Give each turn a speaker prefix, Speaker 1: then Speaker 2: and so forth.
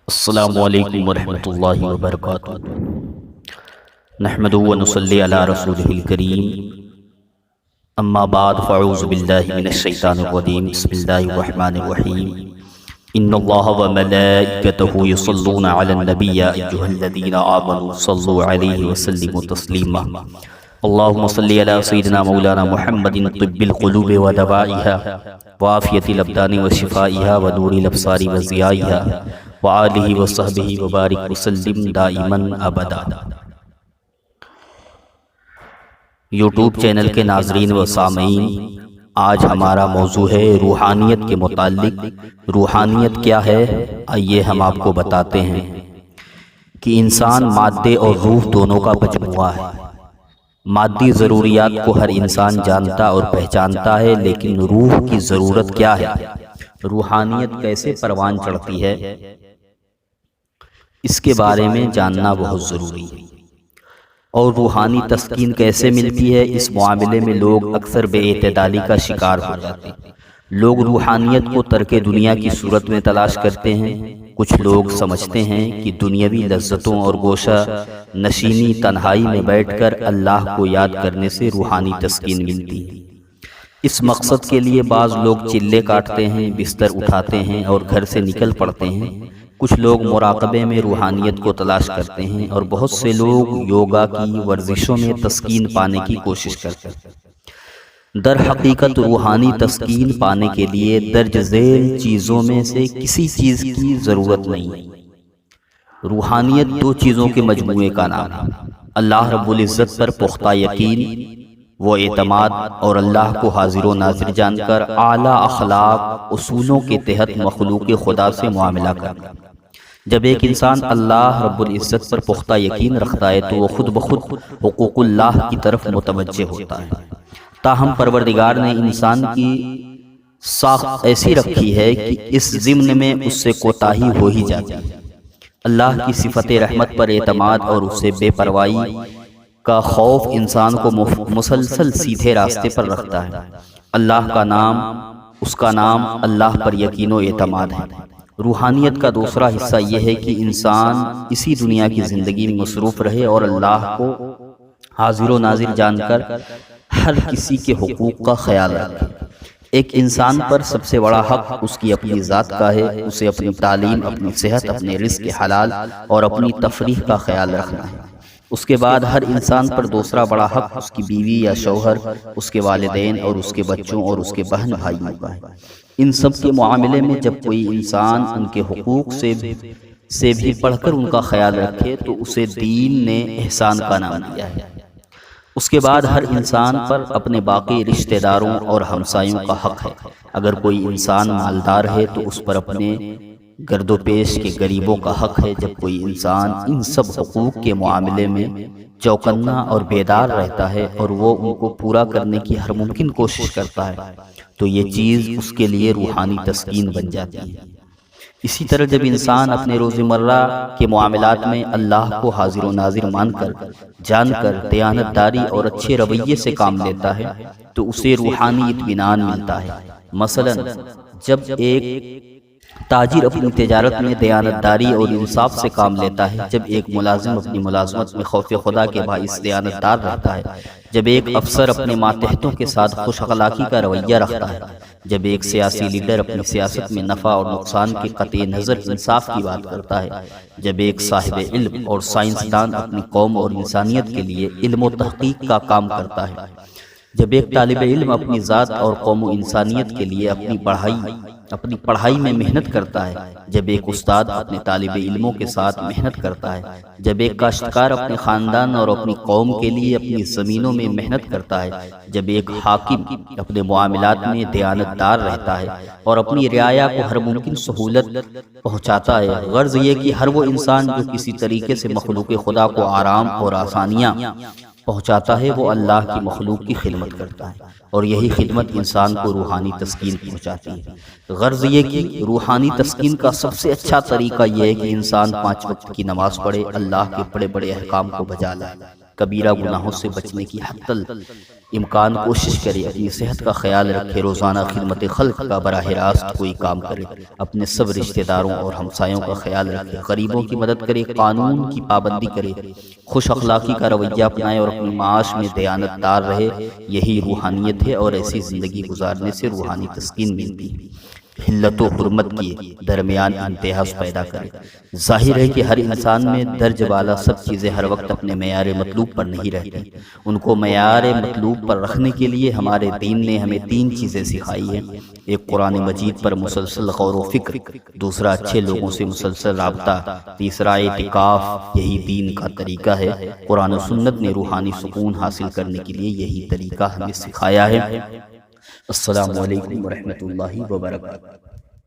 Speaker 1: السلام علیکم ورحمۃ اللہ وبرکاتہ۔ نحمد و نصلی علی رسولہ الکریم، اما بعد فاعوذ باللہ من الشیطان الرجیم، بسم اللہ الرحمن الرحیم۔ ان اللہ وملائکتہ یصلون علی النبی یا ایھا الذین آمنوا صلوا علیہ وسلموا تسلیما۔ اللہم صلی علی سیدنا مولانا محمد طب القلوب ودوائها وعافیۃ الابدان وشفائها ونور الابصار وضیائها وآلہ وصحبہ وبارک وسلم دائما ابدا۔ یوٹیوب چینل کے ناظرین و سامعین، آج ہمارا موضوع ہے روحانیت کے متعلق۔ روحانیت کیا ہے؟ آئیے ہم آپ کو بتاتے ہیں کہ انسان مادے اور روح دونوں کا مجموعہ ہے۔ مادی ضروریات کو ہر انسان جانتا اور پہچانتا ہے، لیکن روح کی ضرورت کیا ہے؟ روحانیت کیسے پروان چڑھتی ہے، اس کے بارے میں جاننا بہت ضروری ہے۔ اور روحانی تسکین کیسے ملتی ہے، اس معاملے میں لوگ اکثر بے اعتدالی کا شکار ہو جاتے ہیں۔ لوگ روحانیت کو ترک دنیا کی صورت میں تلاش کرتے ہیں۔ کچھ لوگ سمجھتے ہیں کہ دنیاوی لذتوں اور گوشہ نشینی تنہائی میں بیٹھ کر اللہ کو یاد کرنے سے روحانی تسکین ملتی ہے۔ اس مقصد کے لیے بعض لوگ چلے کاٹتے ہیں، بستر اٹھاتے ہیں اور گھر سے نکل پڑتے ہیں۔ کچھ لوگ مراقبے میں روحانیت کو تلاش کرتے ہیں، اور بہت سے لوگ یوگا کی ورزشوں میں تسکین پانے کی کوشش کرتے ہیں۔ در حقیقت روحانی تسکین پانے کے لیے درج ذیل چیزوں میں سے کسی چیز کی ضرورت نہیں ہے۔ روحانیت دو چیزوں کے مجموعے کا نام ہے: اللہ رب العزت پر پختہ یقین و اعتماد، اور اللہ کو حاضر و ناظر جان کر اعلیٰ اخلاق اصولوں کے تحت مخلوق خدا سے معاملہ کرنا۔ جب ایک انسان اللہ رب العزت پر پختہ یقین رکھتا ہے تو وہ خود بخود حقوق اللہ کی طرف متوجہ ہوتا ہے۔ تاہم پروردگار نے انسان کی ساخت ایسی رکھی ہے کہ اس ضمن میں اس سے کوتاہی ہو ہی جاتی ہے۔ اللہ کی صفت رحمت پر اعتماد اور اس سے بے پرواہی کا خوف انسان کو مسلسل سیدھے راستے پر رکھتا ہے۔ اللہ کا نام، اس کا نام اللہ پر یقین و اعتماد ہے۔ روحانیت کا دوسرا حصہ یہ ہے کہ انسان اسی دنیا کی زندگی میں مصروف رہے اور اللہ کو حاضر و ناظر جان کر ہر کسی کے حقوق کا خیال رکھے۔ ایک انسان پر سب سے بڑا حق اس کی اپنی ذات کا ہے۔ اسے اپنی تعلیم، اپنی صحت، اپنے رزق حلال اور اپنی تفریح کا خیال رکھنا ہے۔ اس کے بعد ہر انسان پر دوسرا بڑا حق اس کی بیوی یا شوہر، اس کے والدین اور اس کے بچوں اور اس کے بہن بھائیوں کا ہے۔ ان سب کے معاملے میں جب کوئی انسان ان کے حقوق سے بھی بڑھ کر ان کا خیال رکھے تو اسے دین نے احسان کا نام دیا ہے۔ اس کے بعد ہر انسان پر اپنے باقی رشتہ داروں اور ہمسایوں کا حق ہے۔ اگر کوئی انسان مالدار ہے تو اس پر اپنے گرد و پیش کے غریبوں کا حق ہے۔ جب کوئی انسان ان سب حقوق کے معاملے میں چوکنا اور بیدار رہتا ہے اور وہ ان کو پورا کرنے کی ہر ممکن کوشش کرتا ہے تو یہ چیز اس کے لیے روحانی تسکین بن جاتی ہے۔ اسی طرح جب انسان اپنے روزمرہ کے معاملات میں اللہ کو حاضر و ناظر جان کر دیانت داری اور اچھے رویے سے کام لیتا ہے تو اسے روحانی اطمینان ملتا ہے۔ مثلا جب ایک تاجر اپنی تجارت میں دیانت داری اور انصاف سے کام لیتا ہے، جب ایک ملازم اپنی ملازمت میں خوف خدا کے باعث دیانت دار رہتا ہے، جب ایک افسر اپنے ماتحتوں کے ساتھ خوش اخلاقی کا رویہ رکھتا ہے، جب ایک سیاسی لیڈر اپنی سیاست میں نفع اور نقصان کے قطع نظر انصاف کی بات کرتا ہے، جب ایک صاحب علم اور سائنسدان اپنی قوم اور انسانیت کے لیے علم و تحقیق کا کام کرتا ہے، جب ایک طالب علم اپنی ذات اور قوم و انسانیت کے لیے اپنی پڑھائی میں محنت کرتا ہے، جب ایک استاد اپنے طالب علموں کے ساتھ محنت کرتا ہے، جب ایک کاشتکار اپنے خاندان اور اپنی قوم کے لیے اپنی زمینوں میں محنت کرتا ہے، جب ایک حاکم اپنے معاملات میں دیانت دار رہتا ہے اور اپنی رعایا کو ہر ممکن سہولت پہنچاتا ہے۔ غرض یہ کہ ہر وہ انسان جو کسی طریقے سے مخلوق خدا کو آرام اور آسانیاں پہنچاتا ہے وہ اللہ کی مخلوق کی خدمت کرتا ہے، اور یہی خدمت انسان کو روحانی تسکین پہنچاتی ہے۔ غرض یہ کہ روحانی تسکین کا سب سے اچھا طریقہ یہ ہے کہ انسان 5 وقت کی نماز پڑھے، اللہ کے بڑے بڑے احکام کو بجا لائے۔ کبیرہ گناہوں سے بچنے کی حتی الامکان کوشش کرے، اپنی صحت کا خیال رکھے، روزانہ خدمت خلق کا براہ راست کوئی کام کرے، اپنے سب رشتہ داروں اور ہمسایوں کا خیال رکھے، غریبوں کی مدد کرے، قانون کی پابندی کرے، خوش اخلاقی کا رویہ اپنائے اور اپنی معاش میں دیانت دار رہے۔ یہی روحانیت ہے، اور ایسی زندگی گزارنے سے روحانی تسکین ملتی ہے۔ حلت و حرمت کی درمیان امتیاز پیدا کرے۔ ظاہر ہے کہ ہر انسان میں درج بالا سب چیزیں ہر وقت اپنے معیار مطلوب پر نہیں رہتی، ان کو معیار مطلوب پر رکھنے کے لیے ہمارے دین نے ہمیں 3 چیزیں سکھائی ہیں: ایک قرآن مجید پر مسلسل غور و فکر، دوسرا اچھے لوگوں سے مسلسل رابطہ، تیسرا اعتکاف۔ یہی دین کا طریقہ ہے۔ قرآن و سنت نے روحانی سکون حاصل کرنے کے لیے یہی طریقہ ہمیں سکھایا ہے۔ السلام علیکم ورحمۃ اللہ وبرکاتہ۔